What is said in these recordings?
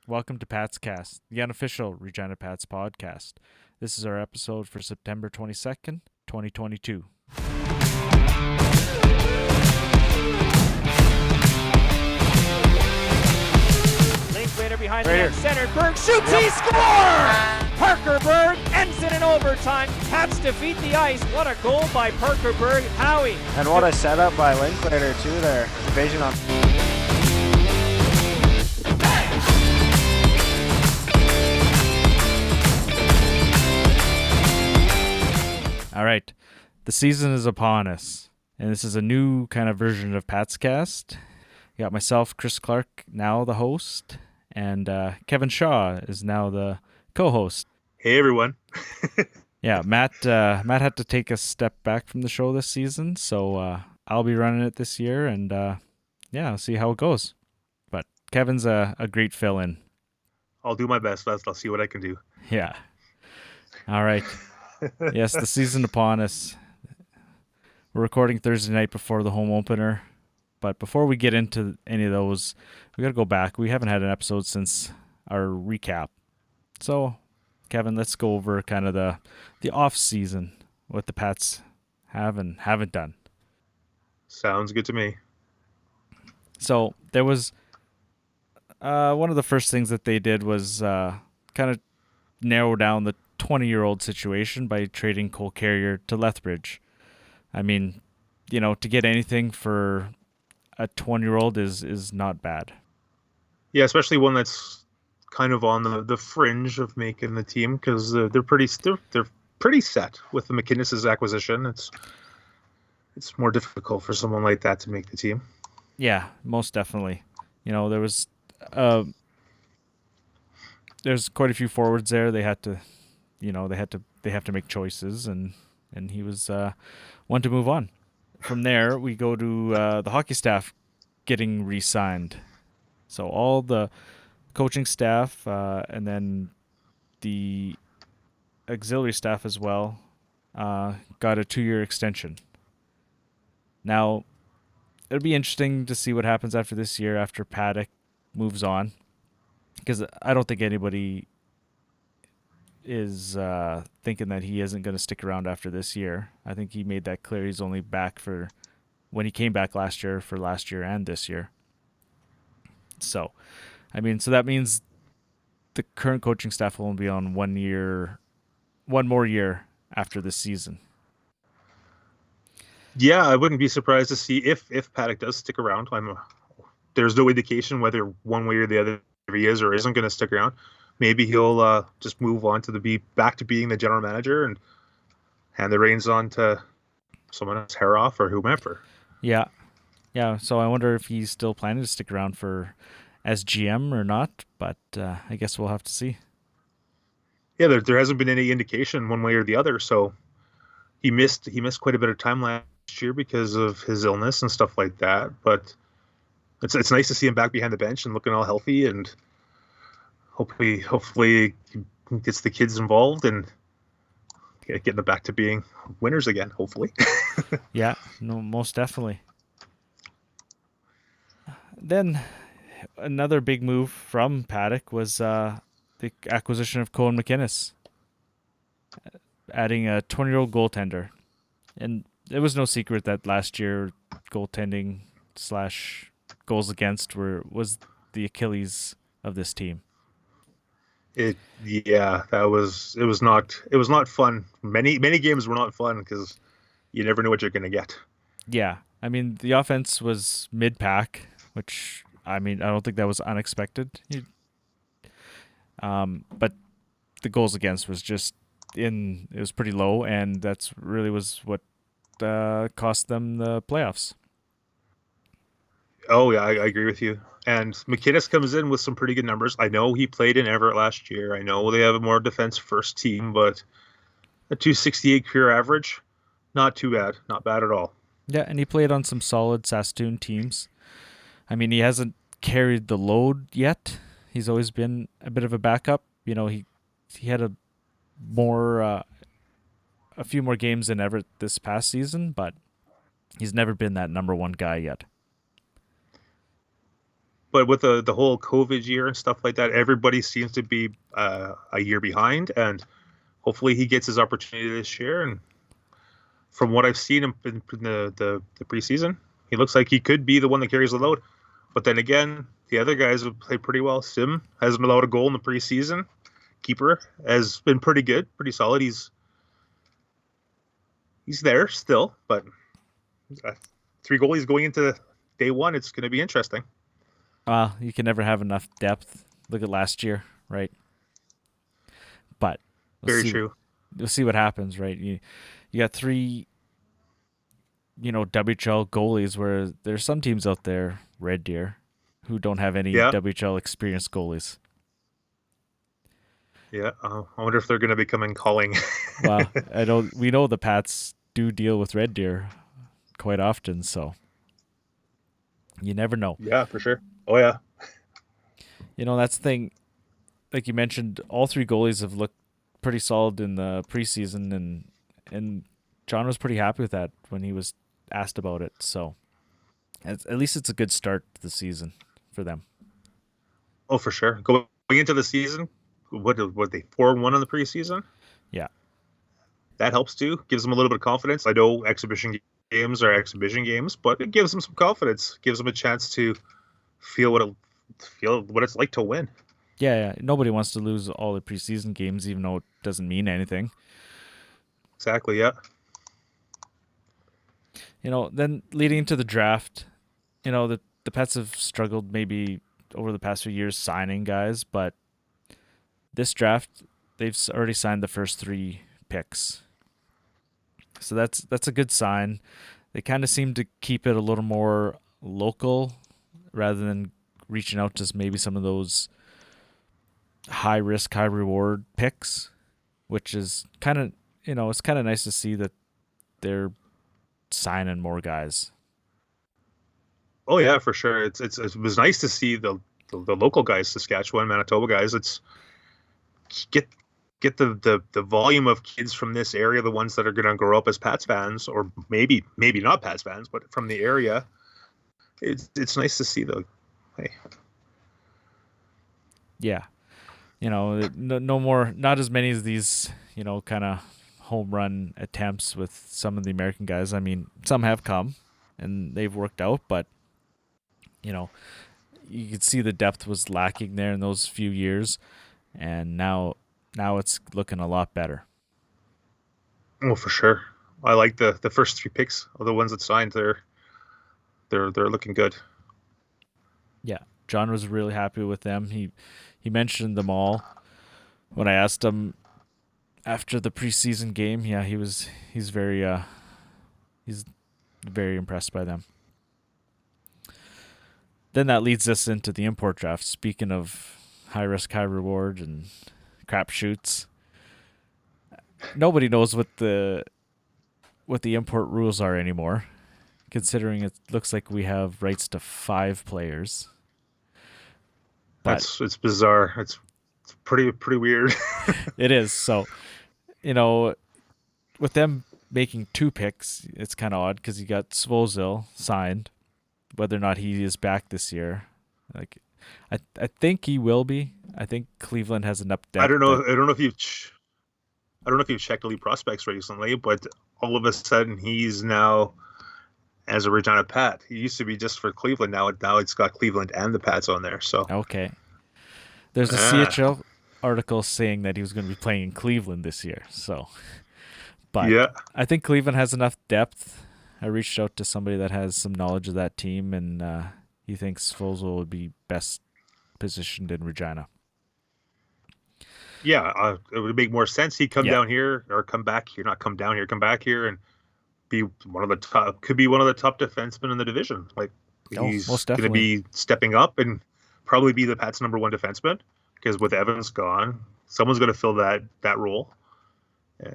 Welcome to Pat's Cast, the unofficial Regina Pats podcast. This is our episode for September 22nd, 2022. Linklater behind the net, center. Berg shoots, he scores! Parker Berg ends it in overtime. Pats defeat the ice. What a goal by Parker Berg. Howie. And what a setup by Linklater too there. Evasion on. All right, the season is upon us, and this is a new kind of version of Pat's Cast. You got myself, Chris Clark, now the host, and Kevin Shaw is now the co-host. Hey everyone. Yeah, Matt had to take a step back from the show this season, so I'll be running it this year, and I'll see how it goes. But Kevin's a great fill-in. I'll do my best. I'll see what I can do. Yeah. All right. Yes, the season upon us. We're recording Thursday night before the home opener. But before we get into any of those, we got to go back. We haven't had an episode since our recap. So, Kevin, let's go over kind of the off season, what the Pats have and haven't done. Sounds good to me. So there was one of the first things that they did was kind of narrow down the 20-year-old situation by trading Cole Carrier to Lethbridge. I mean, to get anything for a 20-year-old is not bad. Yeah, especially one that's kind of on the fringe of making the team because they're pretty set with the McInnes's acquisition. It's more difficult for someone like that to make the team. Yeah, most definitely. There was there's quite a few forwards there. They had to, they have to make choices, and he was one to move on. From there, we go to the hockey staff getting re-signed. So all the coaching staff and then the auxiliary staff as well got a 2-year extension. Now, it'll be interesting to see what happens after this year, after Paddock moves on, because I don't think anybody is thinking that he isn't going to stick around after this year. I think he made that clear. He's only back for when he came back last year, for last year and this year. So that means the current coaching staff will only be on 1 more year after this season. Yeah, I wouldn't be surprised to see if Paddock does stick around. There's no indication whether one way or the other he is or isn't going to stick around. Maybe he'll just move on to back to being the general manager and hand the reins on to someone else, Haroff or whomever. Yeah. So I wonder if he's still planning to stick around as GM or not. But I guess we'll have to see. Yeah, there hasn't been any indication one way or the other. So he missed quite a bit of time last year because of his illness and stuff like that. But it's nice to see him back behind the bench and looking all healthy, and hopefully he gets the kids involved and getting them back to being winners again, hopefully. Yeah, no, most definitely. Then another big move from Paddock was the acquisition of Cohen McInnes, adding a 20-year-old goaltender. And it was no secret that last year goaltending / goals against was the Achilles of this team. It was not fun. Many games were not fun because you never know what you're going to get. Yeah, I mean the offense was mid-pack, which I don't think that was unexpected. But the goals against was it was pretty low, and that's really was what cost them the playoffs. Oh yeah, I agree with you. And McInnes comes in with some pretty good numbers. I know he played in Everett last year. I know they have a more defense first team, but a .268 career average, not too bad. Not bad at all. Yeah, and he played on some solid Saskatoon teams. I mean, he hasn't carried the load yet. He's always been a bit of a backup. He had a few more games than Everett this past season, but he's never been that number one guy yet. But with the whole COVID year and stuff like that, everybody seems to be a year behind, and hopefully he gets his opportunity this year. And from what I've seen in the preseason, he looks like he could be the one that carries the load. But then again, the other guys have played pretty well. Sim hasn't allowed a goal in the preseason. Keeper has been pretty good, pretty solid. He's there still, but 3 goalies going into day one, it's going to be interesting. You can never have enough depth. Look at last year, right? But Very true. We'll see what happens, right? You got 3, WHL goalies, where there's some teams out there, Red Deer, who don't have any WHL experienced goalies. Yeah, I wonder if they're going to be coming calling. Well, we know the Pats do deal with Red Deer quite often, so you never know. Yeah, for sure. Oh yeah. That's the thing. Like you mentioned, all 3 goalies have looked pretty solid in the preseason, and John was pretty happy with that when he was asked about it. So at least it's a good start to the season for them. Oh, for sure. Going into the season, what they 4-1 in the preseason? Yeah, that helps too. Gives them a little bit of confidence. I know exhibition games are exhibition games, but it gives them some confidence. Gives them a chance to feel what it's like to win. Yeah. Nobody wants to lose all the preseason games, even though it doesn't mean anything. Exactly. Yeah. Then leading into the draft, the Pets have struggled maybe over the past few years signing guys, but this draft they've already signed the first 3 picks. So that's a good sign. They kind of seem to keep it a little more local rather than reaching out to maybe some of those high risk, high reward picks, which is kind of, it's kind of nice to see that they're signing more guys. Oh yeah, for sure. It was nice to see the local guys, Saskatchewan, Manitoba guys. It's get the volume of kids from this area, the ones that are going to grow up as Pats fans, or maybe not Pats fans, but from the area. It's nice to see though. Hey. Yeah. No more, not as many of these, kind of home run attempts with some of the American guys. I mean, some have come and they've worked out, but you could see the depth was lacking there in those few years, and now it's looking a lot better. Oh, for sure. I like the first 3 picks of the ones that signed. They're looking good. Yeah, John was really happy with them. He mentioned them all when I asked him after the preseason game. Yeah, he's very impressed by them. Then that leads us into the import draft. Speaking of high risk, high reward and crapshoots, nobody knows what the import rules are anymore, considering it looks like we have rights to 5 players. It's bizarre. It's pretty weird. It is. So, with them making 2 picks, it's kind of odd because you got Svozil signed. Whether or not he is back this year, like I think he will be. I think Cleveland has enough depth. I don't know if you've checked Elite Prospects recently, but all of a sudden he's now as a Regina Pat. He used to be just for Cleveland. Now it's got Cleveland and the Pats on there. So okay, there's a CHL article saying that he was going to be playing in Cleveland this year. So, but yeah, I think Cleveland has enough depth. I reached out to somebody that has some knowledge of that team, and he thinks Svozil would be best positioned in Regina. Yeah, it would make more sense. He'd come down here or come back here, not come down here, come back here and be one of the top, could be one of the top defensemen in the division. Like he's going to be stepping up and probably be the Pats' number 1 defenseman, because with Evans gone, someone's going to fill that role.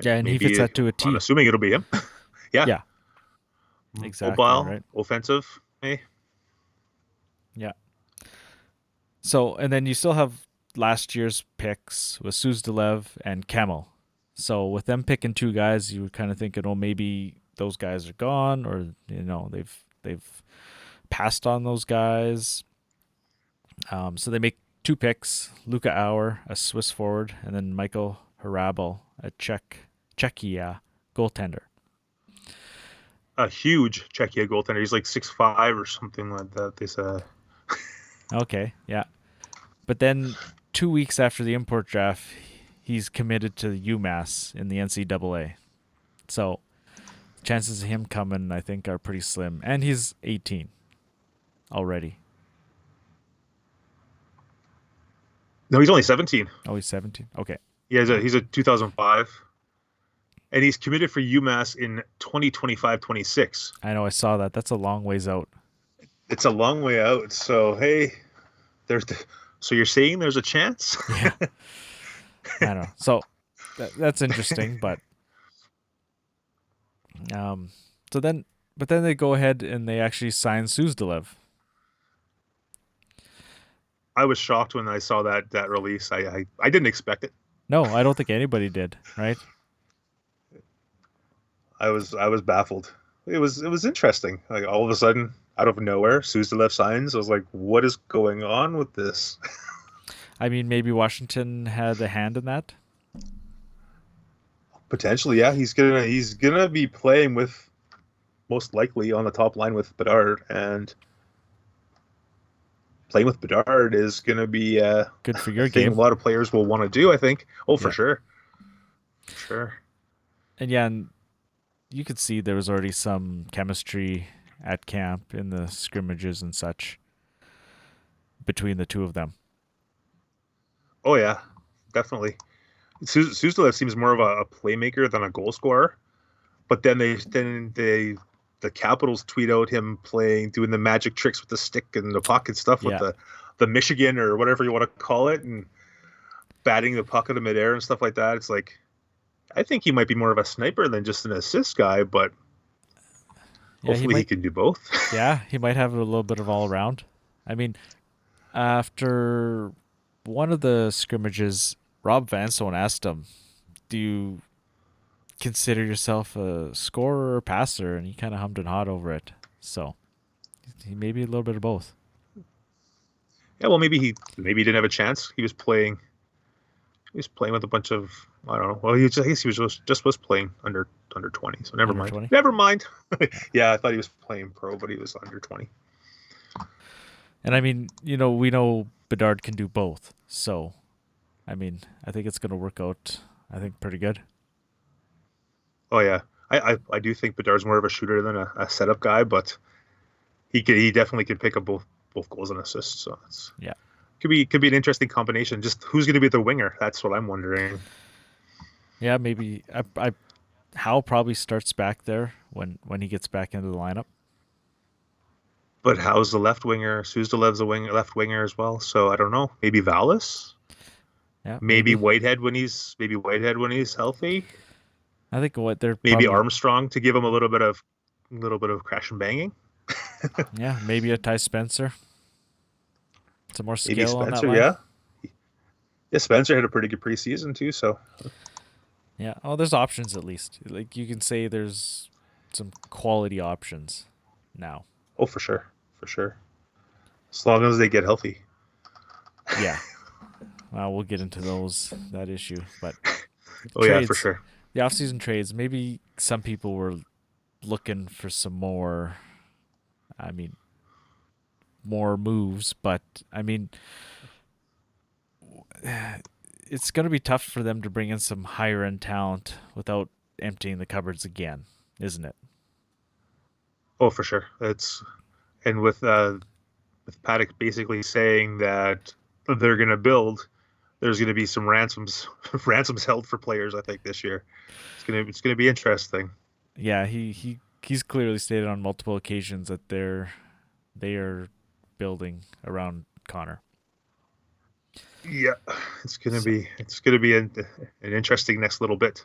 And he fits that to a T. I'm assuming it'll be him. Yeah. Exactly. Mobile, right. Offensive. Hey. Yeah. So, and then you still have last year's picks with Suzdalev and Kemmel. So with them picking 2 guys, you were kind of thinking, oh, maybe those guys are gone, or they've passed on those guys. So they make 2 picks: Luca Auer, a Swiss forward, and then Michael Hrabal, a Czechia goaltender. A huge Czechia goaltender. He's like 6'5" or something like that. They said. Okay, yeah. But then 2 weeks after the import draft, he's committed to UMass in the NCAA. So chances of him coming, I think, are pretty slim. And he's 18 already. No, he's only 17. Oh, he's 17? Okay. Yeah, he's a 2005. And he's committed for UMass in 2025-26. I know, I saw that. That's a long ways out. It's a long way out. So, hey, so you're saying there's a chance? Yeah. I know. So that's interesting, but then they go ahead and they actually sign Suzdalev. I was shocked when I saw that release. I didn't expect it. No, I don't think anybody did, right? I was baffled. It was interesting. Like all of a sudden, out of nowhere, Suzdalev signs. I was like, what is going on with this? I mean, maybe Washington had a hand in that. Potentially, yeah. He's gonna be playing with, most likely on the top line with Bedard, and playing with Bedard is gonna be good for your thing game. A lot of players will want to do, I think. Oh, for Yeah. sure. For sure. And yeah, and you could see there was already some chemistry at camp in the scrimmages and such between the two of them. Oh yeah, definitely. Suzdalev seems more of a playmaker than a goal scorer, but then the Capitals tweet out him doing the magic tricks with the stick and the puck and stuff with the Michigan or whatever you want to call it, and batting the puck in the midair and stuff like that. It's like, I think he might be more of a sniper than just an assist guy, but hopefully he can do both. Yeah, he might have a little bit of all around. I mean, after one of the scrimmages, Rob Vanstone asked him, do you consider yourself a scorer or passer? And he kind of hummed and hawed over it. So he may be a little bit of both. Yeah, well, maybe he didn't have a chance. He was playing with a bunch of, I don't know. Well, I guess he was just playing under 20. So never Under mind. 20? Never mind. Yeah, I thought he was playing pro, but he was under 20. And I mean, we know Bedard can do both. So, I mean, I think it's going to work out, I think, pretty good. Oh yeah, I do think Bedard's more of a shooter than a setup guy, but he definitely can pick up both goals and assists. So it's could be an interesting combination. Just who's going to be the winger? That's what I'm wondering. Yeah, maybe Howe probably starts back there when he gets back into the lineup. But how's the left winger? Suzdalev's left winger as well. So I don't know. Maybe Vallis. Yeah, maybe Whitehead when he's healthy. I think they're maybe Armstrong to give him a little bit of crash and banging. Yeah, maybe a Ty Spencer. Some more skill maybe Spencer, on that line. Yeah, Spencer had a pretty good preseason too. So yeah, there's options at least. Like you can say there's some quality options now. Oh, for sure. As long as they get healthy. Yeah. Well, we'll get into that issue, but yeah, for sure. The off-season trades, maybe some people were looking for some more, more moves, but it's going to be tough for them to bring in some higher-end talent without emptying the cupboards again, isn't it? Oh, for sure. And with Paddock basically saying that they're going to build, there's going to be some ransoms held for players, I think, this year. It's going to be interesting. Yeah, he's clearly stated on multiple occasions that they are building around Connor. Yeah, it's going to be an interesting next little bit.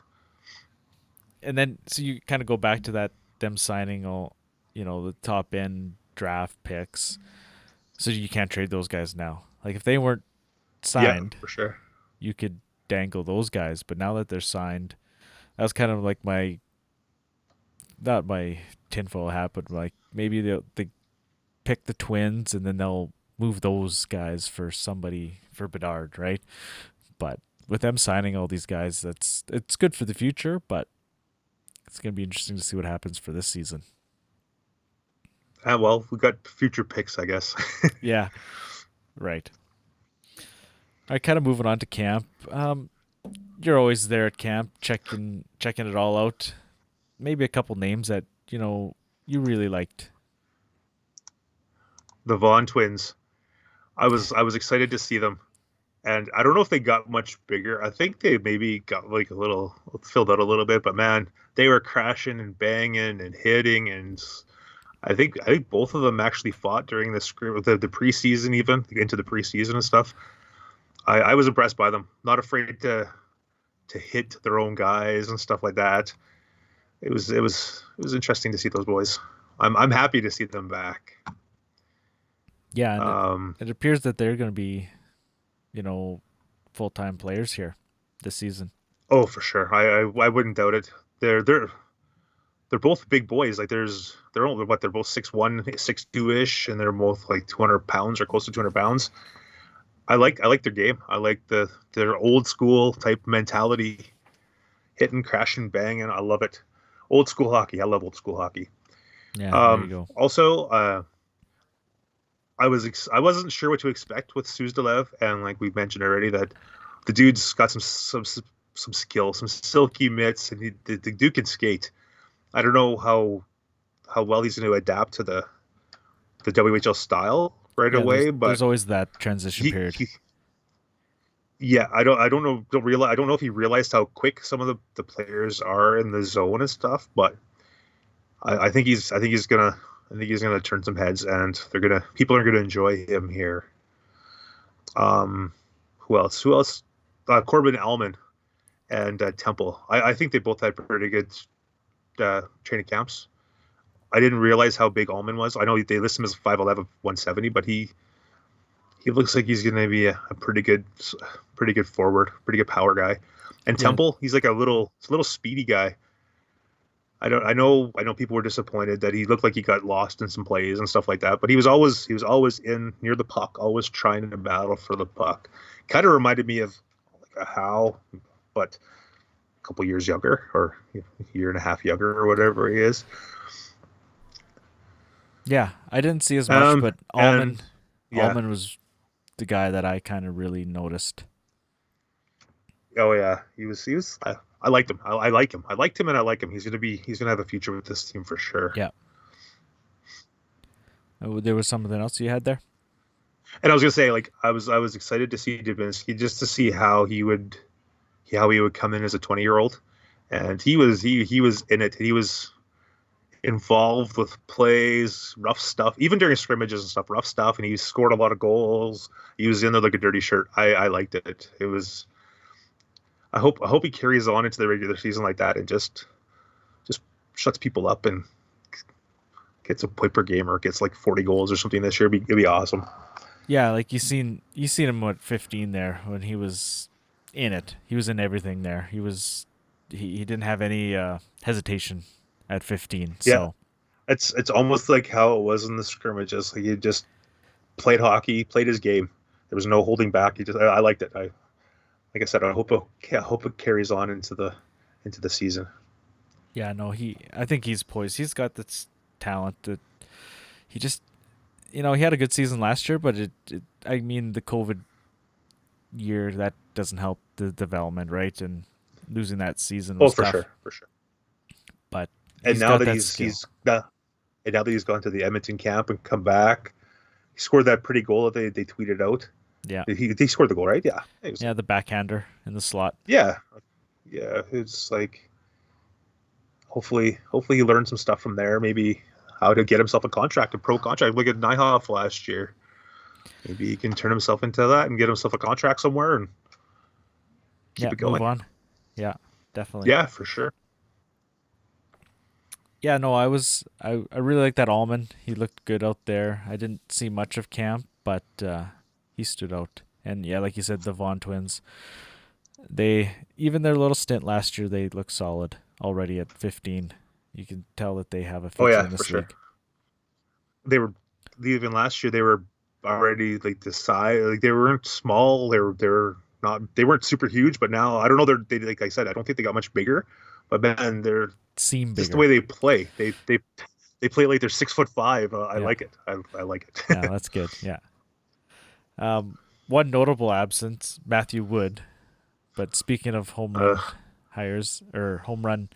And then so you kind of go back to them signing all, the top end draft picks. So you can't trade those guys now. Like if they weren't signed, for sure, you could dangle those guys, but now that they're signed, that was kind of like not my tinfoil hat, but like maybe they pick the Twins and then they'll move those guys for somebody for Bedard, right? But with them signing all these guys, it's good for the future, but it's going to be interesting to see what happens for this season. Well, we got future picks, I guess. Yeah, right. All right, kind of moving on to camp. You're always there at camp, checking it all out. Maybe a couple names that you really liked. The Vaughn twins. I was excited to see them, and I don't know if they got much bigger. I think they maybe got like a little filled out a little bit, but man, they were crashing and banging and hitting, and I think both of them actually fought during the preseason, even into the preseason and stuff. I was impressed by them. Not afraid to hit their own guys and stuff like that. It was interesting to see those boys. I'm happy to see them back. Yeah, and it appears that they're going to be, full-time players here this season. Oh, for sure. I wouldn't doubt it. They're both big boys. Like they're both 6'1", 6'2" and they're both like 200 pounds or close to 200 pounds. I like their game. I like their old school type mentality, hitting, crashing, banging. I love it. Old school hockey. I love old school hockey. Yeah, there you go. Also, I wasn't sure what to expect with Suzdalev, and like we mentioned already, that the dude's got some skill, some silky mitts, and the dude can skate. I don't know how well he's going to adapt to the WHL style away, but there's always that transition period. I don't know if he realized how quick some of the players are in the zone and stuff, but I think he's gonna turn some heads, and people are gonna enjoy him here. Who else? Corbin Allman and Temple. I think they both had pretty good training camps. I didn't realize how big Allman was. I know they list him as 5'11", 170, but he looks like he's going to be a pretty good forward, pretty good power guy. And Temple, he's like a little speedy guy. I know people were disappointed that he looked like he got lost in some plays and stuff like that, but he was always in near the puck, always trying to battle for the puck. Kind of reminded me of like a Howe, but a couple years younger, or a year and a half younger, or whatever he is. Yeah, I didn't see as much, but Allman was the guy that I kind of really noticed. Oh yeah, he was. I liked him. I like him. I liked him, and I like him. He's gonna have a future with this team for sure. Yeah. There was something else you had there. And I was gonna say, like, I was excited to see Dubinsky, just to see how he would come in as a 20-year-old, and he was in it. He was involved with plays, rough stuff, even during scrimmages and stuff, rough stuff, and he scored a lot of goals. He was in there like a dirty shirt. I liked it. It was. I hope he carries on into the regular season like that, and just shuts people up and gets a point per game, or gets like 40 goals or something this year. It'd be awesome. Yeah, like you seen him at 15 there when he was in it. He was in everything there. He didn't have any hesitation at 15. Yeah. So it's almost like how it was in the scrimmages. Like he just played hockey, played his game. There was no holding back. I liked it. Like I said, I hope it carries on into the season. Yeah, no, I think he's poised. He's got this talent that he just, he had a good season last year, but the COVID year, that doesn't help the development, right? And losing that season was tough. For sure. But now that he's gone to the Edmonton camp and come back, he scored that pretty goal that they tweeted out. Yeah, he scored the goal, right? Yeah, the backhander in the slot. Yeah. It's like hopefully he learned some stuff from there. Maybe how to get himself a pro contract. Look at Nyhoff last year. Maybe he can turn himself into that and get himself a contract somewhere and keep it going. Move on. Yeah, definitely. Yeah, for sure. Yeah, no, I really like that Allman. He looked good out there. I didn't see much of camp, but he stood out. And yeah, like you said, the Vaughn twins, even their little stint last year, they look solid already at 15. You can tell that they have a future in this league. Sure. Even last year, they were already like the size. Like they weren't small. They're not. They weren't super huge. But now I don't know. They like I said. I don't think they got much bigger. But man, they're Seem just the bigger. way they play. They play like they're 6'5". I Yeah. like it. I like it. Yeah, that's good. Yeah. One notable absence, Matthew Wood. But speaking of home run hires or home run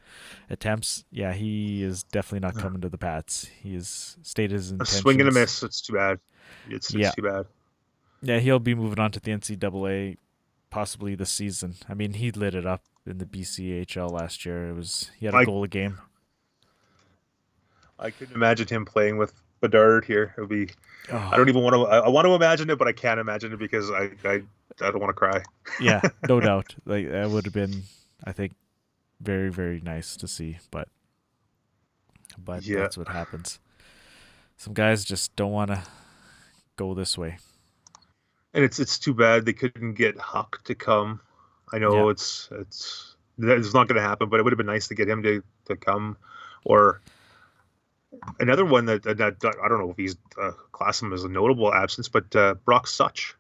attempts, yeah, he is definitely not coming to the Pats. He has stated his A intentions. swing and a miss. It's too bad. It's too bad. Yeah, he'll be moving on to the NCAA possibly this season. I mean, he lit it up in the BCHL last year. He had a goal a game. I couldn't imagine him playing with Bedard here. It would be. Oh, I don't even want to. I want to imagine it, but I can't imagine it because I don't want to cry. yeah, no doubt. Like that would have been, I think, very, very nice to see. But Yeah. that's what happens. Some guys just don't want to go this way. And it's too bad they couldn't get Huck to come. I know Yeah. it's not going to happen, but it would have been nice to get him to come. Or another one that I don't know if he's class him as a notable absence, but Brock Such,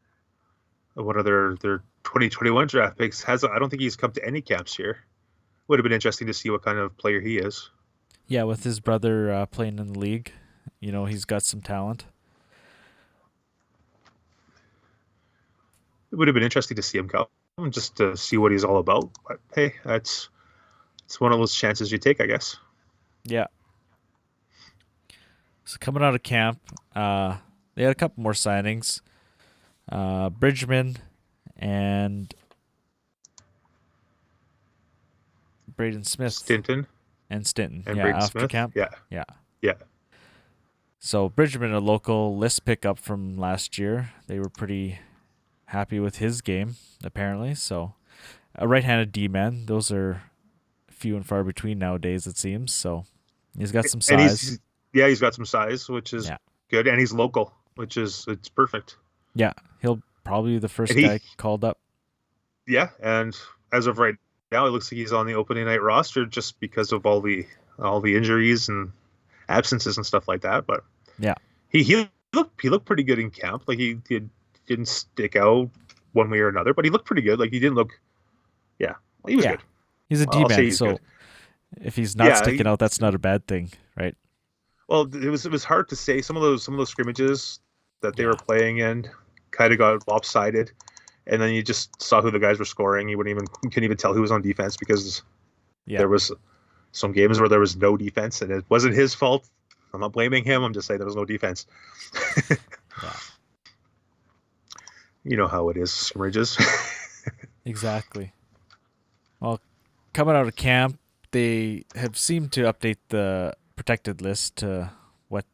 one of their 2021 draft picks, I don't think he's come to any camps here. Would have been interesting to see what kind of player he is. Yeah, with his brother playing in the league, he's got some talent. It would have been interesting to see him come, just to see what he's all about. But hey, it's one of those chances you take, I guess. Yeah. So coming out of camp, they had a couple more signings. Bridgman and Braden Smith Stinton and Stinton. and Yeah, Braden after Smith. camp. Yeah. Yeah. So Bridgman, a local list pickup from last year. They were pretty happy with his game, apparently. So a right-handed D-man. Those are few and far between nowadays, it seems. So he's got some And size. he's got some size, which is Yeah. good, and he's local, it's perfect. Yeah, he'll probably be the first And he- guy called up. Yeah, and as of right now, it looks like he's on the opening night roster just because of all the injuries and absences and stuff like that. But Yeah. he looked pretty good in camp. Like he didn't stick out one way or another, but he looked pretty good. Like he didn't look. Yeah, he was Yeah. good. He's a I'll say D-man, he's so good. if he's not Yeah, sticking out, that's not a bad thing, right? Well, it was hard to say. Some of those scrimmages that they Yeah. were playing in kind of got lopsided, and then you just saw who the guys were scoring. You couldn't even tell who was on defense because Yeah. there was some games where there was no defense, and it wasn't his fault. I'm not blaming him. I'm just saying there was no defense. Yeah. You know how it is, scrimmages. Exactly. Well, coming out of camp, they have seemed to update the protected list to what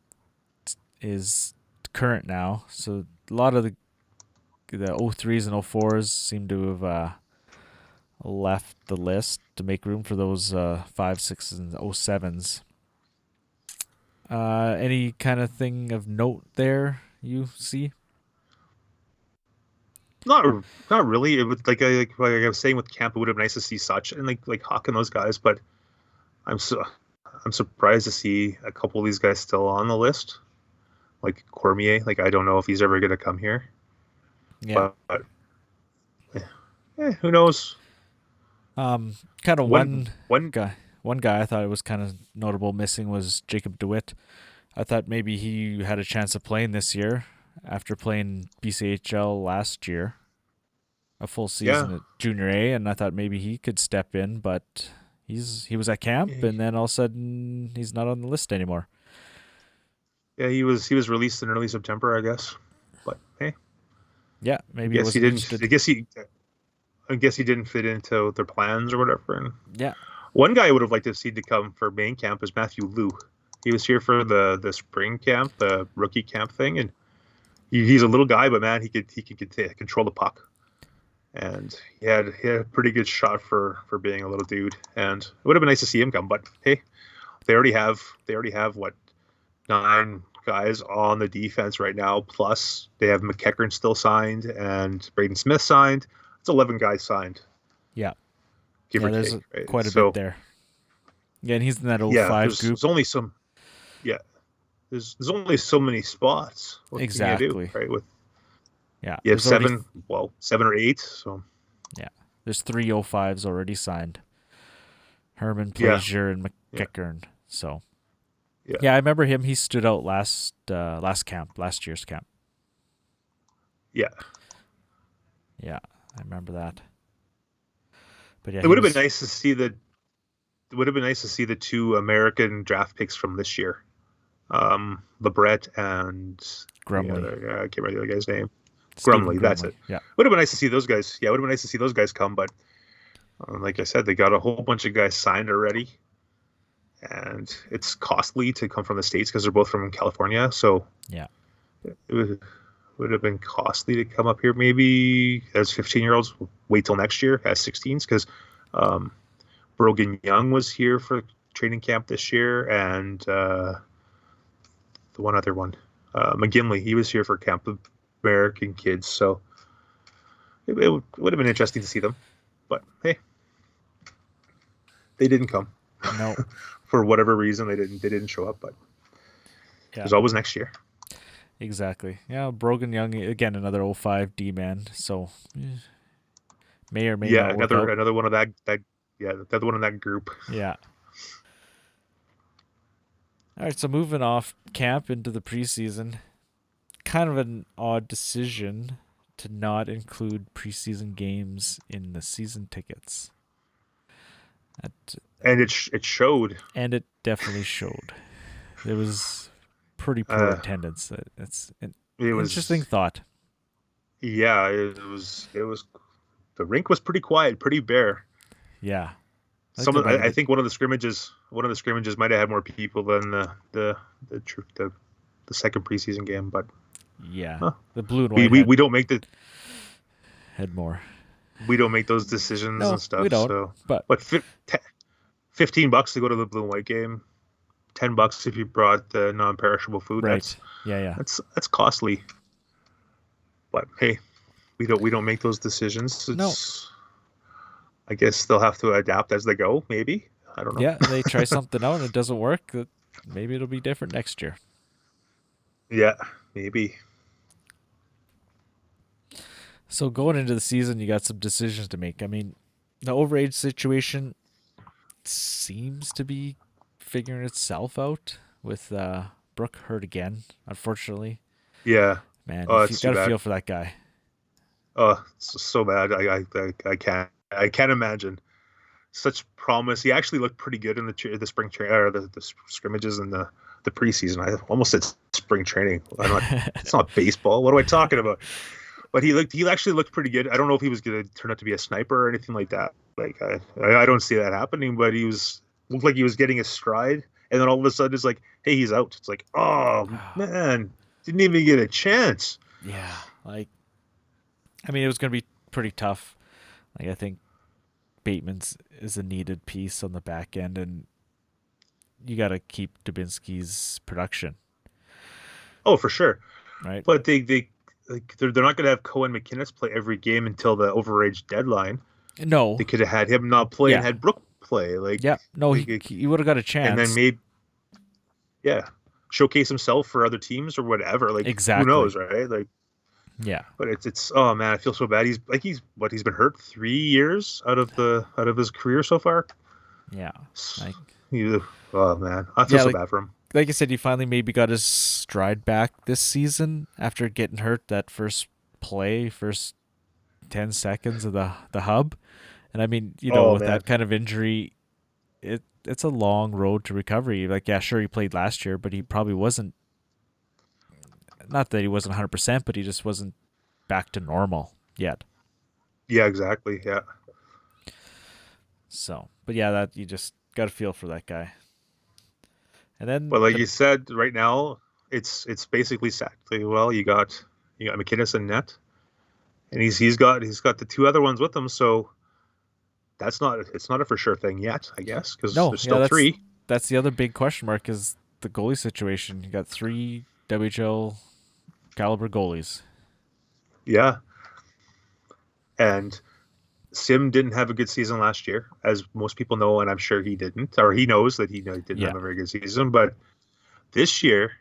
is current now. So a lot of the 03s and 04s seem to have left the list to make room for those 5, 6s, and 07s. Any kind of thing of note there you see? Not really. It was like I was saying with camp, it would have been nice to see Such and like Hawk and those guys, but I'm surprised to see a couple of these guys still on the list, like Cormier. Like I don't know if he's ever going to come here. Yeah. But who knows? Kind of One one guy I thought it was kind of notable missing was Jacob DeWitt. I thought maybe he had a chance of playing this year after playing BCHL last year, a full season at Junior A, and I thought maybe he could step in, but he was at camp, and then all of a sudden he's not on the list anymore. Yeah, he was released in early September, I guess. But hey, Yeah, maybe I guess he didn't. I guess he didn't fit into their plans or whatever. And Yeah, one guy I would have liked to see to come for main camp is Matthew Liu. He was here for the spring camp, the rookie camp thing, and he's a little guy, but man, he could control the puck, and he had a pretty good shot for being a little dude. And it would have been nice to see him come, but hey, they already have what, 9 guys on the defense right now. Plus they have McEachern still signed and Braden Smith signed. It's 11 guys signed. yeah, Give or there's take, right? quite a So, bit there. Yeah, and he's in that 05 yeah, group. there's only some. Yeah, there's only so many spots. What Exactly. can you do, right? With Yeah. you have there's already- 7 or 8. So There's 3 05s already signed. Herman, Yeah. Plaisir, and Yeah. McEachern. So Yeah. I remember him. He stood out last year's camp. yeah, Yeah, I remember that. But yeah, it would have been nice to see the 2 American draft picks from this year, LeBret and Grumley. I can't remember the other guy's name. Stephen Grumley, that's it. Yeah. Would have been nice to see those guys. Yeah, it would have been nice to see those guys come, but like I said, they got a whole bunch of guys signed already, and it's costly to come from the States because they're both from California. So Yeah. it would have been costly to come up here. Maybe as 15-year-olds, wait till next year as 16s, because Brogan Young was here for training camp this year, and the one other one, McGinley, he was here for camp of American kids. So it would have been interesting to see them, but hey, they didn't come. No. For whatever reason, they didn't show up. But Yeah. there's always next year. Exactly. Yeah, Brogan Young again, another 05 D man. So may or may Yeah, not work out. another one of that another one in that group. Yeah. All right, so moving off camp into the preseason, kind of an odd decision to not include preseason games in the season tickets. And it showed. And it definitely showed. There was pretty poor attendance. It's an It was interesting thought. Yeah, it was. The rink was pretty quiet, pretty bare. Yeah. I think one of the scrimmages might have had more people than the second preseason game, but yeah, the blue and white we don't make had more. We don't make those decisions No, and stuff. we don't. So, But $15 to go to the blue and white game, $10 if you brought the non-perishable food. Right. Yeah. That's costly. But hey, we don't make those decisions. No. I guess they'll have to adapt as they go. Maybe, I don't know. Yeah, they try something out and it doesn't work. Maybe it'll be different next year. Yeah, maybe. So going into the season, you got some decisions to make. I mean, the overage situation seems to be figuring itself out with Brooke hurt again, unfortunately. Yeah. Man, Oh, you it's too got to bad. feel for that guy. Oh, it's so bad. I can't imagine. Such promise. He actually looked pretty good in the spring training or the scrimmages and the preseason. I almost said spring training. It's not baseball. What am I talking about? But he actually looked pretty good. I don't know if he was going to turn out to be a sniper or anything like that. Like I don't see that happening. But looked like he was getting his stride, and then all of a sudden it's like, hey, he's out. It's like, oh man, didn't even get a chance. Yeah, like, I mean, it was going to be pretty tough. Like, I think Bateman's is a needed piece on the back end, and you got to keep Dubinsky's production, Oh, for sure. right? But they're not going to have Cohen McKinnis play every game until the overage deadline. No, They could have had him not play and Yeah. had Brooke play. Like, yeah, no, like, he would have got a chance. and then maybe, showcase himself for other teams or whatever. Like, Exactly. who knows, right? Like, yeah, but it's oh man, I feel so bad. He's been hurt 3 years out of his career so far. yeah. Like, Oh man, I feel Yeah, so like- bad for him. like I said, he finally maybe got his stride back this season after getting hurt that first 10 seconds of the hub. And I mean, Oh, with man. that kind of injury, it's a long road to recovery. Like, yeah, sure, he played last year, but he probably wasn't, not that he wasn't 100%, but he just wasn't back to normal yet. Yeah, exactly. Yeah, So, but yeah, that you just got to feel for that guy. And then, but like you said, right now it's basically set. Like, well, you got McKinnis and net, and he's got the 2 other ones with him. So it's not a for sure thing yet, I guess, because No, there's yeah, still that's- 3. that's the other big question mark is the goalie situation. You got 3 WHL caliber goalies. Yeah. And Sim didn't have a good season last year, as most people know, and I'm sure he didn't, or he knows that he didn't Yeah. have a very good season. But this year,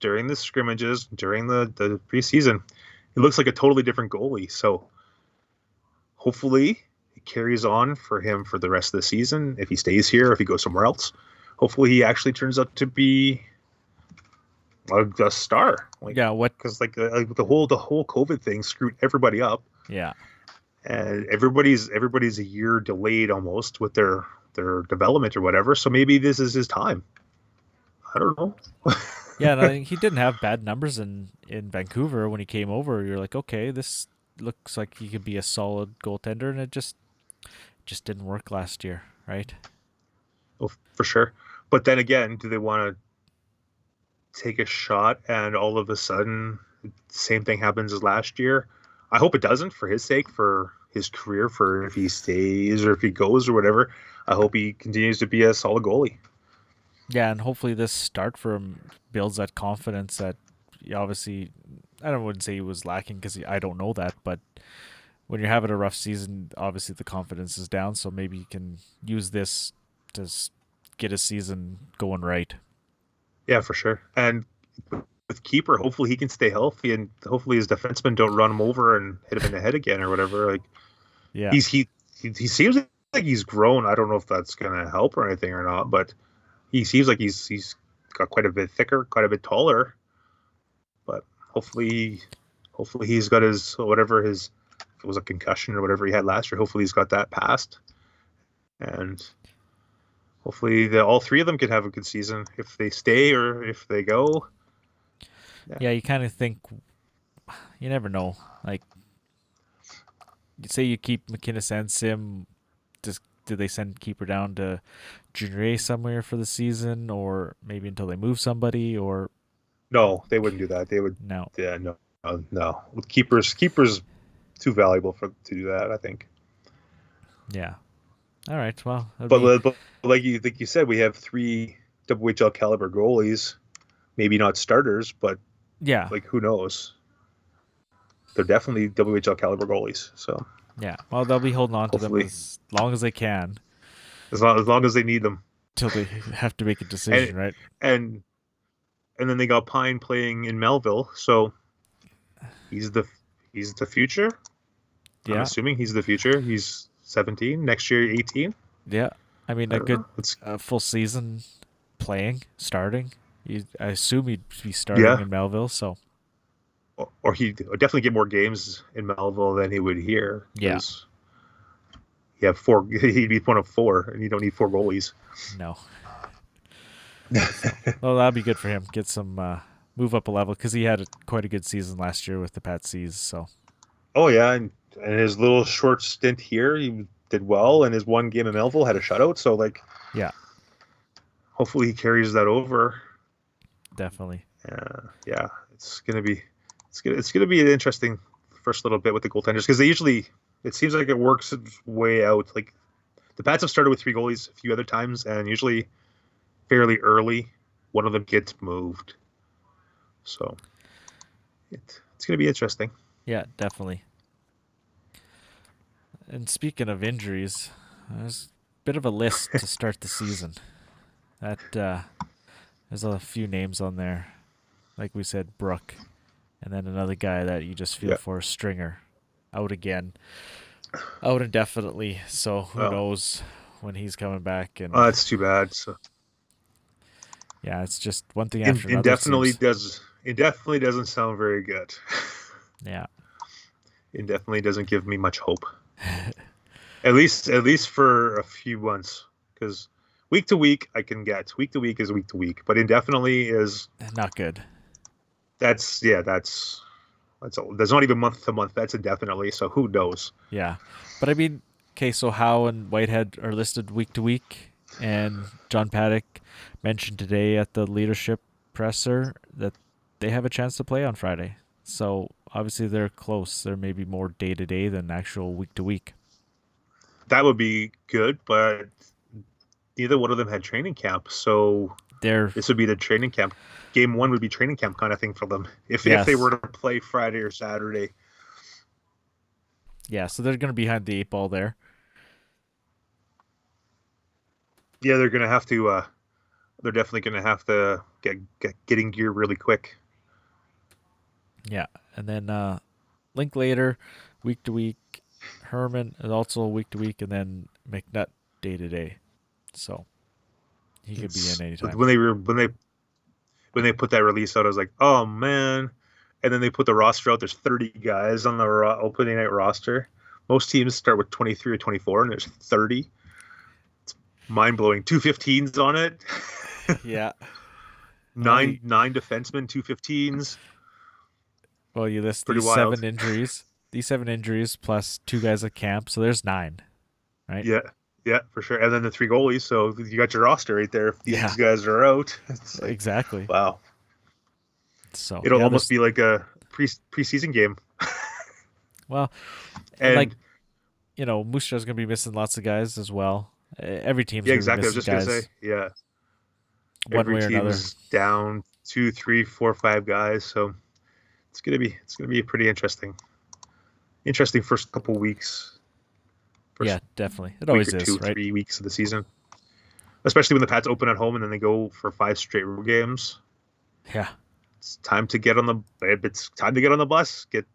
during the scrimmages, during the preseason, he looks like a totally different goalie. So hopefully it carries on for him for the rest of the season. If he stays here, if he goes somewhere else, hopefully he actually turns out to be a star. Because the whole COVID thing screwed everybody up. Yeah. And everybody's a year delayed almost with their development or whatever. So maybe this is his time. I don't know. Yeah, no, he didn't have bad numbers in Vancouver when he came over. You're like, okay, this looks like he could be a solid goaltender, and it just didn't work last year, right? Oh, for sure. But then again, do they want to take a shot and all of a sudden the same thing happens as last year? I hope it doesn't, for his sake, for his career, for if he stays or if he goes or whatever. I hope he continues to be a solid goalie. Yeah, and hopefully this start for him builds that confidence that obviously, wouldn't say he was lacking because I don't know that, but when you're having a rough season, obviously the confidence is down, so maybe you can use this to get a season going right. Yeah, for sure. And with keeper, hopefully he can stay healthy, and hopefully his defensemen don't run him over and hit him in the head again or whatever. Like, yeah, he seems like he's grown. I don't know if that's gonna help or anything or not, but he seems like he's got quite a bit thicker, quite a bit taller. But hopefully he's got his whatever his, if it was a concussion or whatever he had last year. Hopefully he's got that passed, and hopefully all three of them can have a good season if they stay or if they go. Yeah, you kind of think, you never know. Like, say you keep McInnes and Sim, do they send keeper down to Junior A somewhere for the season, or maybe until they move somebody, or no, they wouldn't do that. They would no. Yeah, no. With keepers too valuable to do that, I think. Yeah. All right. Well, but like you said, we have 3 WHL caliber goalies, maybe not starters, but yeah, like who knows? They're definitely WHL caliber goalies. So yeah. Well, they'll be holding on to them as long as they can. As long as they need them. Till they have to make a decision, right? And then they got Pine playing in Melville, so he's the future. Yeah. I'm assuming he's the future. He's 17, next year 18. Yeah. I mean, a full season starting. I assume he'd be starting in Melville, so. Or he'd definitely get more games in Melville than he would here. Yeah. He'd be one of 4, and you don't need 4 goalies. No. Well, that'd be good for him. Get some move up a level, because he had quite a good season last year with the Pat C's. So. Oh yeah, and his little short stint here, he did well, and his one game in Melville had a shutout. So yeah. Hopefully he carries that over. Definitely. Yeah, it's gonna be an interesting first little bit with the goaltenders, because it seems like it works its way out. Like, the Pats have started with 3 goalies a few other times, and usually fairly early one of them gets moved. So it's going to be interesting. Yeah, definitely. And speaking of injuries, there's a bit of a list to start the season. There's a few names on there. Like we said, Brooke. And then another guy that you just feel for, Stringer. Out again. Out indefinitely. So who knows when he's coming back. And that's too bad. So. Yeah, it's just one thing after another. Indefinitely doesn't sound very good. Yeah. Indefinitely doesn't give me much hope. At least for a few months. Because week to week I can get. Week to week is week to week. But indefinitely is not good. That's not even month to month. That's indefinitely. So who knows? Yeah, but I mean, okay. So Howe and Whitehead are listed week to week, and John Paddock mentioned today at the leadership presser that they have a chance to play on Friday. So obviously they're close. They're maybe more day to day than actual week to week. That would be good, but neither one of them had training camp, so this would be the training camp. Game 1 would be training camp kind of thing for them if they were to play Friday or Saturday. Yeah, so they're going to be behind the 8 ball there. Yeah, they're going to have to. They're definitely going to have to get getting gear really quick. Yeah, and then Linklater, week to week. Herman is also week to week, and then McNutt day to day. So he could be in anytime. When they put that release out, I was like, oh man. And then they put the roster out. There's 30 guys on the opening night roster. Most teams start with 23 or 24, and there's 30. It's mind blowing. 215s on it. Yeah. nine defensemen, 215s. Well, you list Pretty these wild. 7 injuries. These 7 injuries plus 2 guys at camp, so there's 9, right? Yeah, for sure. And then the 3 goalies, so you got your roster right there. If these guys are out, it's like, exactly. wow. So It'll almost be like a preseason game. Well, and like, Moose Jaw's gonna be missing lots of guys as well. Every team's yeah, gonna exactly. I be was missing just guys gonna say, yeah. one way or another. Team's down 2, 3, 4, 5 guys, so it's gonna be pretty interesting. Interesting first couple weeks. Yeah, definitely. It always is, 2, right? 3 weeks of the season, especially when the Pats open at home and then they go for 5 straight road games. Yeah. It's time to get on the bus, get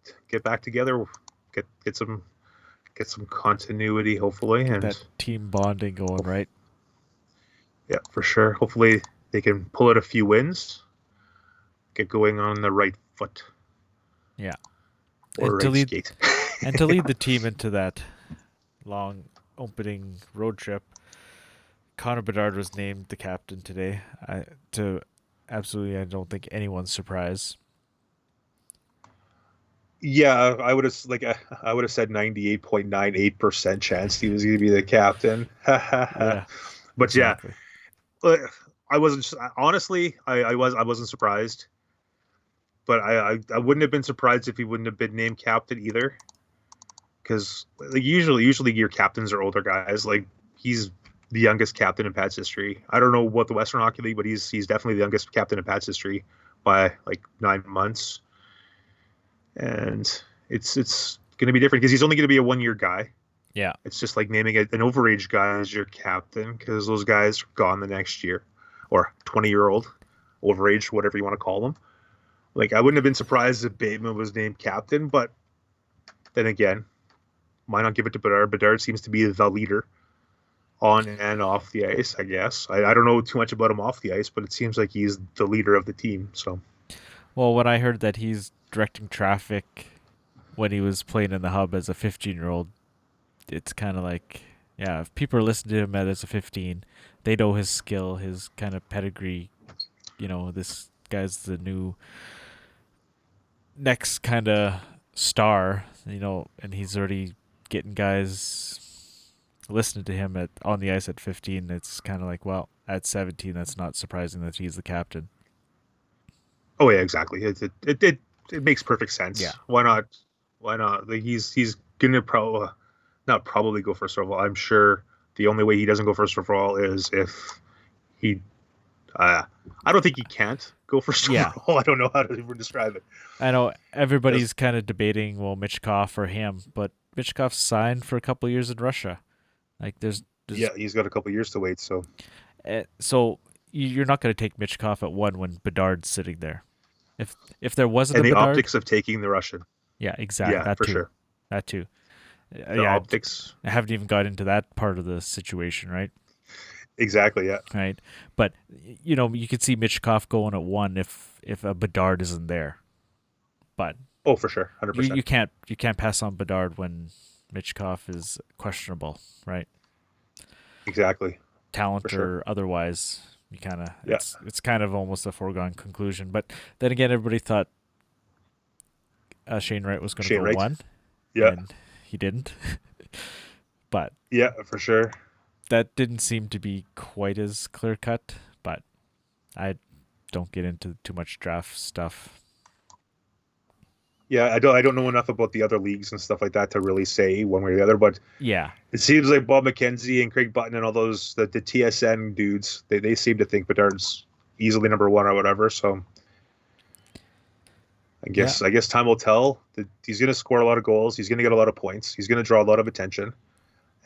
back together, get some continuity, hopefully, and That team bonding going, right? yeah, for sure. Hopefully they can pull out a few wins, get going on the right foot. Yeah. Or And to right lead- skate. And to lead the team into that long opening road trip, Connor Bedard was named the captain today. I don't think anyone's surprised. Yeah, I would have said 98.98% chance he was going to be the captain. Yeah. But Exactly. yeah, I wasn't surprised. But I wouldn't have been surprised if he wouldn't have been named captain either. Because like usually your captains are older guys. Like he's the youngest captain in Pats history. I don't know what the Western Hockey League, but he's definitely the youngest captain in Pats history by like 9 months. And it's going to be different because he's only going to be a 1-year guy. Yeah. It's just like naming an overage guy as your captain because those guys are gone the next year, or 20-year-old overage, whatever you want to call them. Like I wouldn't have been surprised if Bateman was named captain, but then again, why not give it to Bedard? Bedard seems to be the leader on and off the ice, I guess. I don't know too much about him off the ice, but it seems like he's the leader of the team. So, Well, when I heard that he's directing traffic when he was playing in the hub as a 15-year-old, it's kind of like, yeah, if people are listening to him as a 15, they know his skill, his kind of pedigree. This guy's the new next kind of star, and he's already getting guys listening to him on the ice at 15. It's kind of like, well, at 17, that's not surprising that he's the captain. oh yeah, exactly. It makes perfect sense. Yeah. Why not? Like he's gonna not probably go first overall. I'm sure the only way he doesn't go first overall is if he. I don't think he can't go first overall. I don't know how to even describe it. I know everybody's kind of debating, well, Michkov or him, but Michkov's signed for a couple of years in Russia. Like there's Yeah, he's got a couple years to wait. So so you're not going to take Michkov at 1 when Bedard's sitting there. If there wasn't and a the Bedard, optics of taking the Russian. yeah, exactly. Yeah, that for too. sure. That too. The Yeah, optics. I haven't even got into that part of the situation, right? Exactly. Yeah. Right, but you could see Michkov going at 1 if a Bedard isn't there, but Oh, for sure, 100%. you can't pass on Bedard when Michkov is questionable, right? Exactly. Talent For sure. or otherwise, you kind of Yeah. it's kind of almost a foregone conclusion. But then again, everybody thought Shane Wright was going to Shane go Wright. 1, Yeah. and he didn't. But Yeah, for sure. that didn't seem to be quite as clear cut. But I don't get into too much draft stuff. Yeah, I don't know enough about the other leagues and stuff like that to really say one way or the other, but Yeah, it seems like Bob McKenzie and Craig Button and all those the TSN dudes, they seem to think Bedard's easily number 1 or whatever. So I guess time will tell. He's going to score a lot of goals. He's going to get a lot of points. He's going to draw a lot of attention.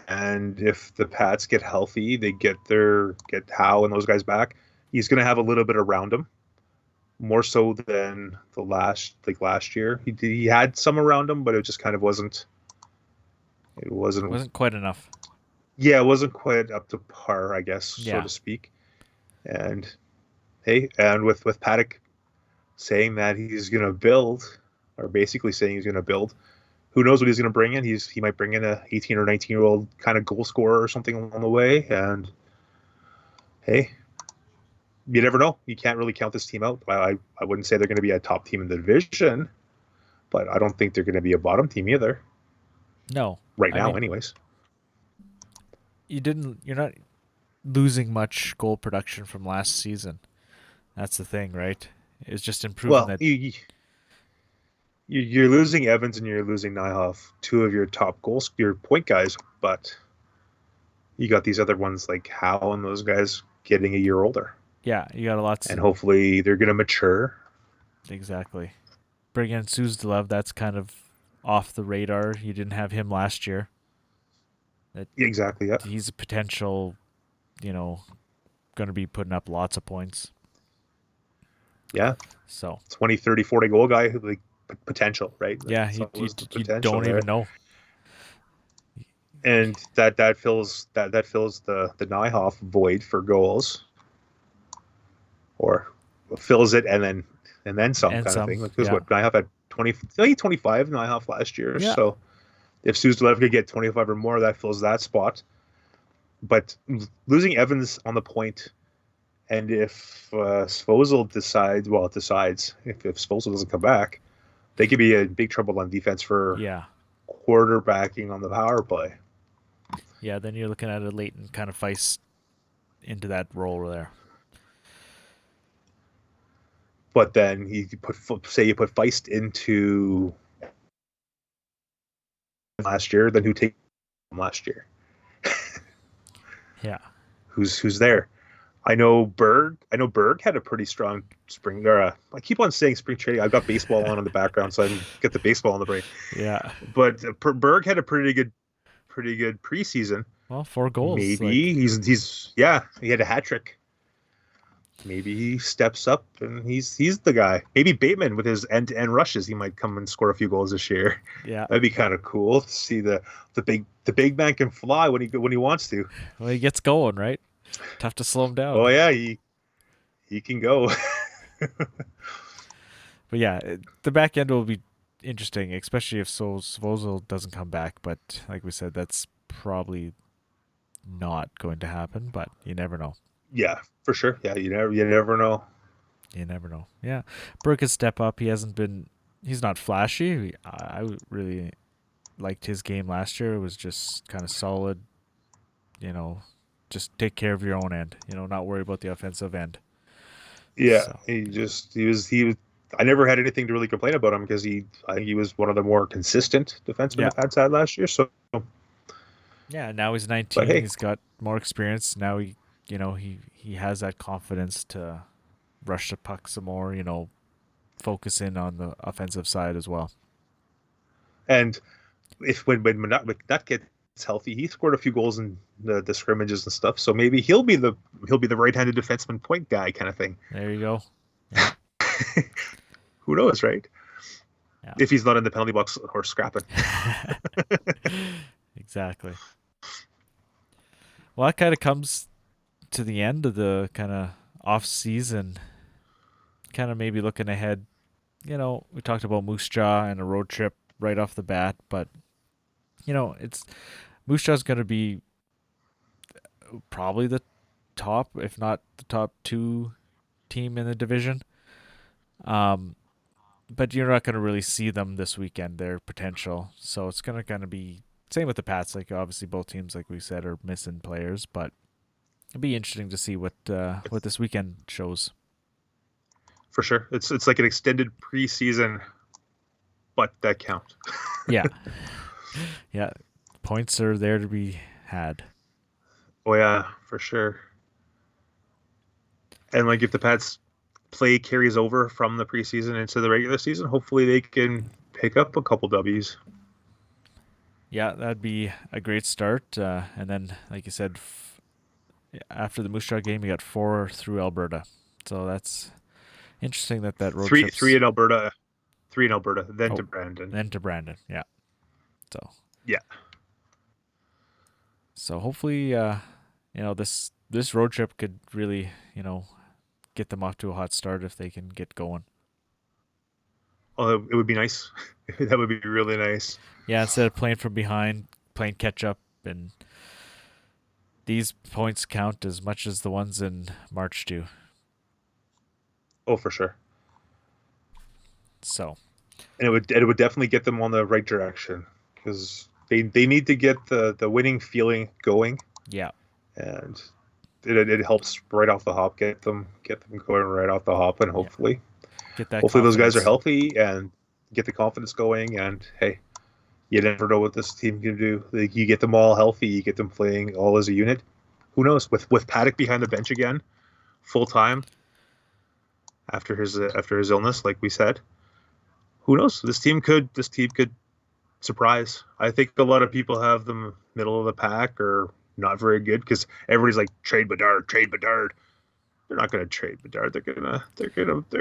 And if the Pats get healthy, they get Howe and those guys back, he's going to have a little bit around him more so than last year. He had some around him, but it just kind of wasn't. It wasn't. Quite enough. Yeah, it wasn't quite up to par, I guess, so Yeah. to speak. And hey, and with Paddock saying that he's going to build, or basically saying he's going to build, who knows what he's going to bring in? He might bring in a 18 or 19-year-old kind of goal scorer or something along the way. And hey, you never know. You can't really count this team out. I wouldn't say they're going to be a top team in the division, but I don't think they're going to be a bottom team either. No. Right I now, mean, anyways. You're not losing much goal production from last season. That's the thing, right? It's just improving Well, that. you're losing Evans and you're losing Nyhoff, two of your top your point guys, but you got these other ones like Howe and those guys getting a year older. Yeah, you got a lot. And hopefully they're going to mature. Exactly. Bring in Suzdalev, that's kind of off the radar. You didn't have him last year. Exactly, yeah. He's a potential, going to be putting up lots of points. Yeah. So 20, 30, 40 goal guy, like potential, right? Yeah, you don't even know. And that fills the Nyhoff void for goals, or fills it and then some kind of thing. Because what Nyhoff had 25 Nyhoff last year, so if Suzdalev could get 25 or more, that fills that spot. But losing Evans on the point, and if Svozil decides if Svozil doesn't come back, they could be in big trouble on defense for quarterbacking on the power play. Yeah, then you're looking at a latent kind of Feist into that role there. But then you put Feist into last year, then who take him last year? Yeah. Who's there? I know Berg had a pretty strong spring. I keep on saying spring training. I've got baseball on in the background, so I can get the baseball on the brain. Yeah. But Berg had a pretty good preseason. Well, 4 goals. Maybe he had a hat trick. Maybe he steps up and he's the guy. Maybe Bateman with his end-to-end rushes, he might come and score a few goals this year. Yeah, that'd be kind of cool to see the big man can fly when he wants to. Well, he gets going, right? Tough to slow him down. Oh yeah, he can go. But yeah, the back end will be interesting, especially if Svozil doesn't come back. But like we said, that's probably not going to happen. But you never know. Yeah, for sure. Yeah, you never know. You never know. Yeah, Burke could step up. He's not flashy. I really liked his game last year. It was just kind of solid. Just take care of your own end. Not worry about the offensive end. Yeah, so. he was. I never had anything to really complain about him because I think he was one of the more consistent defensemen the Pats had last year. So yeah, now he's 19. Hey. He's got more experience. Now he has that confidence to rush the puck some more. Focus in on the offensive side as well. And when Manut gets healthy, he scored a few goals in the scrimmages and stuff. So maybe he'll be the right-handed defenseman point guy kind of thing. There you go. Yeah. Who knows, right? Yeah. If he's not in the penalty box or scrapping. Exactly. Well, that kind of comes to the end of the kind of off-season. Kind of maybe looking ahead. We talked about Moose Jaw and a road trip right off the bat, but it's Moose Jaw's going to be probably the top, if not the top 2 team in the division. But you're not going to really see them this weekend, their potential. So it's going to kind of be same with the Pats. Like obviously both teams, like we said, are missing players, but it'll be interesting to see what this weekend shows. For sure. It's like an extended preseason, but that count. Yeah. Yeah. Points are there to be had. Oh yeah, for sure. And like if the Pats play carries over from the preseason into the regular season, hopefully they can pick up a couple W's. Yeah, that'd be a great start. And then, like you said, after the Moose Jaw game, we got 4 through Alberta. So that's Interesting that road three trip's- three in Alberta, then Oh, to Brandon. then to Brandon. Yeah. So Yeah. So hopefully, this road trip could really, get them off to a hot start if they can get going. Oh, it would be nice. That would be really nice. Yeah, instead of playing from behind, playing catch up, and these points count as much as the ones in March do. Oh, for sure. So And it would definitely get them on the right direction because they need to get the winning feeling going, yeah, and it helps right off the hop, get them going right off the hop, and hopefully get that. hopefully those guys are confidence. healthy and get the confidence going. And hey, you never know what this team can do. Like, you get them all healthy, you get them playing all as a unit. Who knows? With Paddock behind the bench again, full time after his illness, like we said, who knows? This team could surprise. I think a lot of people have them middle of the pack or not very good because everybody's like trade Bedard. They're not going to trade Bedard. They're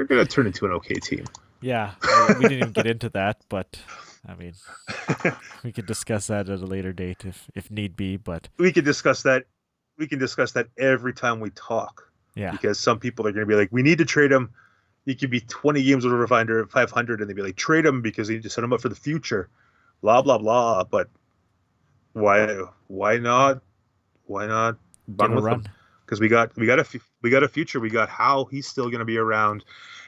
gonna turn into an okay team. Yeah, we didn't even get into that, but I mean, we could discuss that at a later date if need be. But We can discuss that. We can discuss that every time we talk. yeah, Because some people are going to be like, we need to trade him. He could be 20 games over 500, and they'd be like, trade him because they need to set him up for the future. Blah blah blah. But why not? Why not give run a with run. him? Because we got a future. We got Howe. He's still going to be around,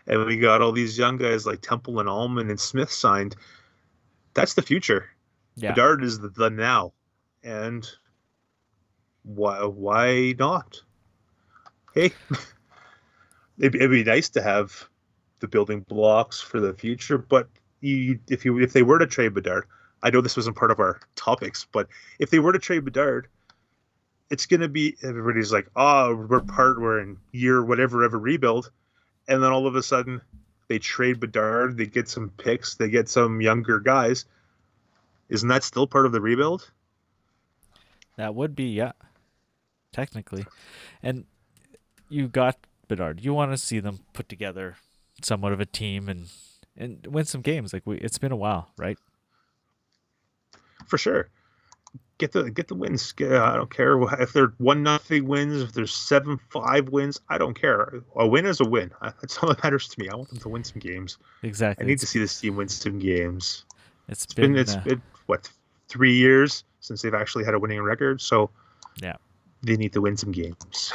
and we got all these young guys like Temple and Allman and Smith signed. That's the future. Yeah, Bedard is the now, and why not? Hey, it'd be nice to have the building blocks for the future, but if they were to trade Bedard, I know this wasn't part of our topics, but if they were to trade Bedard, it's going to be everybody's like, oh, we're in year whatever of a rebuild, and then all of a sudden they trade Bedard, they get some picks, they get some younger guys. Isn't that still part of the rebuild? that would be, yeah, technically. And you got Bedard. You want to see them put together somewhat of a team and win some games. Like it's been a while, right? For sure. Get the wins. I don't care if they're 1-0 wins, if there's 7-5 wins. I don't care. A win is a win. That's all that matters to me. I want them to win some games. Exactly. I need to see this team win some games. It's It's been been what, 3 years since they've actually had a winning record. So yeah. they need to win some games.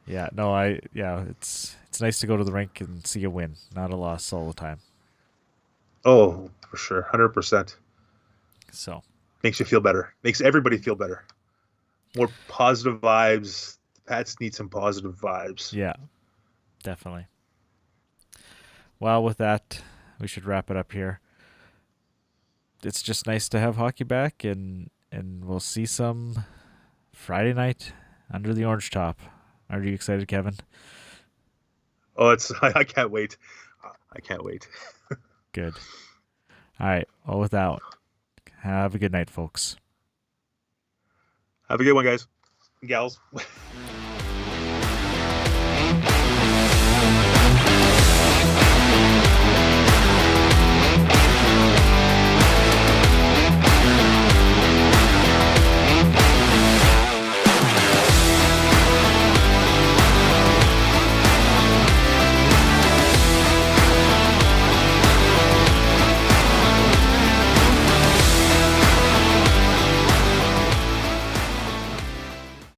Yeah, no, it's nice to go to the rink and see a win, not a loss all the time. Oh, for sure, 100%. So Makes you feel better. Makes everybody feel better. More positive vibes. The Pats need some positive vibes. yeah, definitely. Well, with that, we should wrap it up here. It's just nice to have hockey back, and we'll see some Friday night under the orange top. Are you excited, Kevin? Oh, I can't wait. I can't wait. Good. All right. Well, with that, have a good night, folks. Have a good one, guys. Gals.